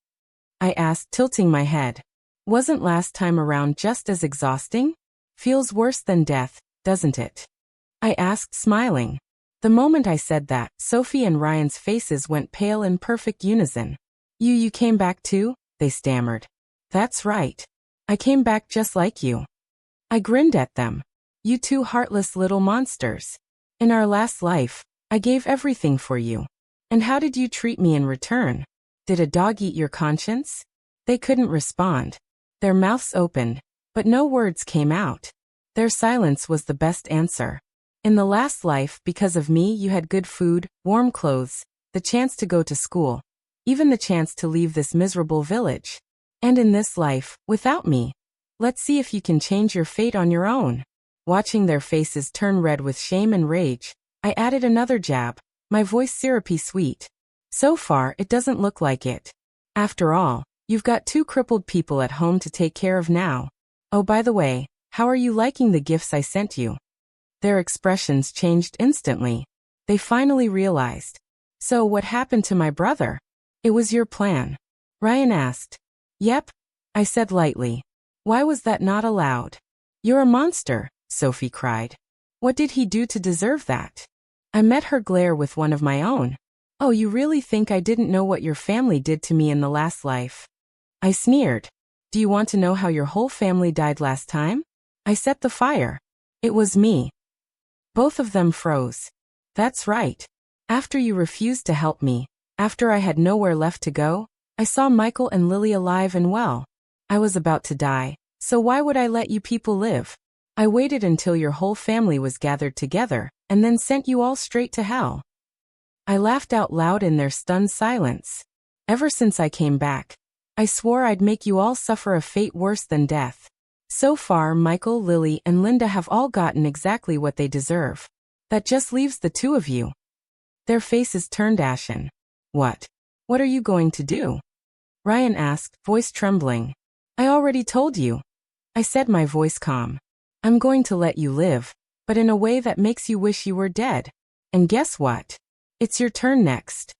I asked, tilting my head. Wasn't last time around just as exhausting? Feels worse than death, doesn't it? I asked, smiling. The moment I said that, Sophie and Ryan's faces went pale in perfect unison. You came back too? They stammered. That's right. I came back just like you. I grinned at them. You two heartless little monsters. In our last life, I gave everything for you. And how did you treat me in return? Did a dog eat your conscience? They couldn't respond. Their mouths opened, but no words came out. Their silence was the best answer. In the last life, because of me, you had good food, warm clothes, the chance to go to school, even the chance to leave this miserable village. And in this life, without me, let's see if you can change your fate on your own. Watching their faces turn red with shame and rage, I added another jab, my voice syrupy sweet. So far, it doesn't look like it. After all, you've got two crippled people at home to take care of now. Oh, by the way, how are you liking the gifts I sent you? Their expressions changed instantly. They finally realized. So what happened to my brother? It was your plan. Ryan asked. Yep, I said lightly. Why was that not allowed? You're a monster, Sophie cried. What did he do to deserve that? I met her glare with one of my own. Oh, you really think I didn't know what your family did to me in the last life? I sneered. Do you want to know how your whole family died last time? I set the fire. It was me. Both of them froze. That's right. After you refused to help me, after I had nowhere left to go, I saw Michael and Lily alive and well. I was about to die, so why would I let you people live? I waited until your whole family was gathered together, and then sent you all straight to hell. I laughed out loud in their stunned silence. Ever since I came back, I swore I'd make you all suffer a fate worse than death. So far, Michael, Lily, and Linda have all gotten exactly what they deserve. That just leaves the two of you. Their faces turned ashen. What? What are you going to do? Ryan asked, voice trembling. I already told you. I said, my voice calm. I'm going to let you live, but in a way that makes you wish you were dead. And guess what? It's your turn next.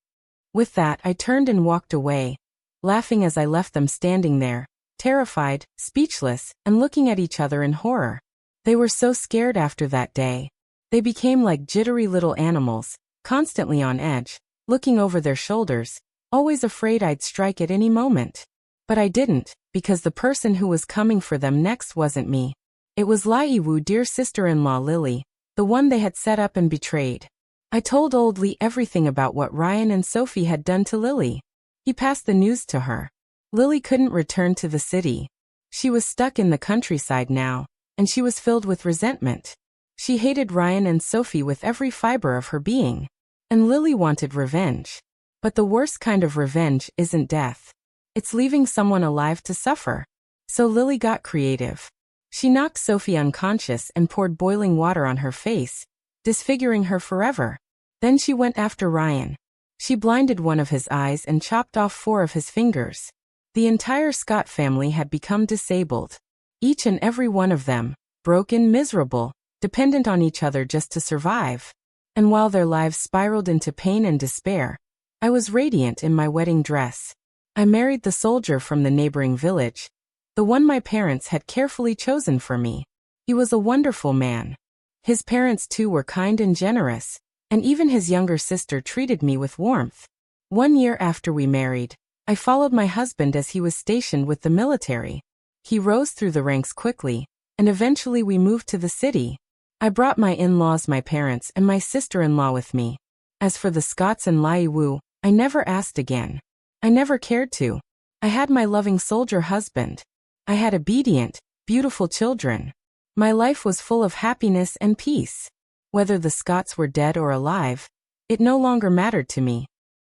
With that, I turned and walked away, laughing as I left them standing there, terrified, speechless, and looking at each other in horror. They were so scared after that day. They became like jittery little animals, constantly on edge, looking over their shoulders, always afraid I'd strike at any moment. But I didn't, because the person who was coming for them next wasn't me. It was Lai Wu, dear sister-in-law Lily, the one they had set up and betrayed. I told old Lee everything about what Ryan and Sophie had done to Lily. He passed the news to her. Lily couldn't return to the city. She was stuck in the countryside now, and she was filled with resentment. She hated Ryan and Sophie with every fiber of her being. And Lily wanted revenge. But the worst kind of revenge isn't death. It's leaving someone alive to suffer. So Lily got creative. She knocked Sophie unconscious and poured boiling water on her face, disfiguring her forever. Then she went after Ryan. She blinded one of his eyes and chopped off 4 of his fingers. The entire Scott family had become disabled. Each and every one of them, broken, miserable, dependent on each other just to survive. And while their lives spiraled into pain and despair, I was radiant in my wedding dress. I married the soldier from the neighboring village, the one my parents had carefully chosen for me. He was a wonderful man. His parents too were kind and generous, and even his younger sister treated me with warmth. 1 year after we married, I followed my husband as he was stationed with the military. He rose through the ranks quickly, and eventually we moved to the city. I brought my in-laws, my parents, and my sister-in-law with me. As for the Scots and Lai Wu, I never asked again. I never cared to. I had my loving soldier husband. I had obedient, beautiful children. My life was full of happiness and peace. Whether the Scots were dead or alive, it no longer mattered to me.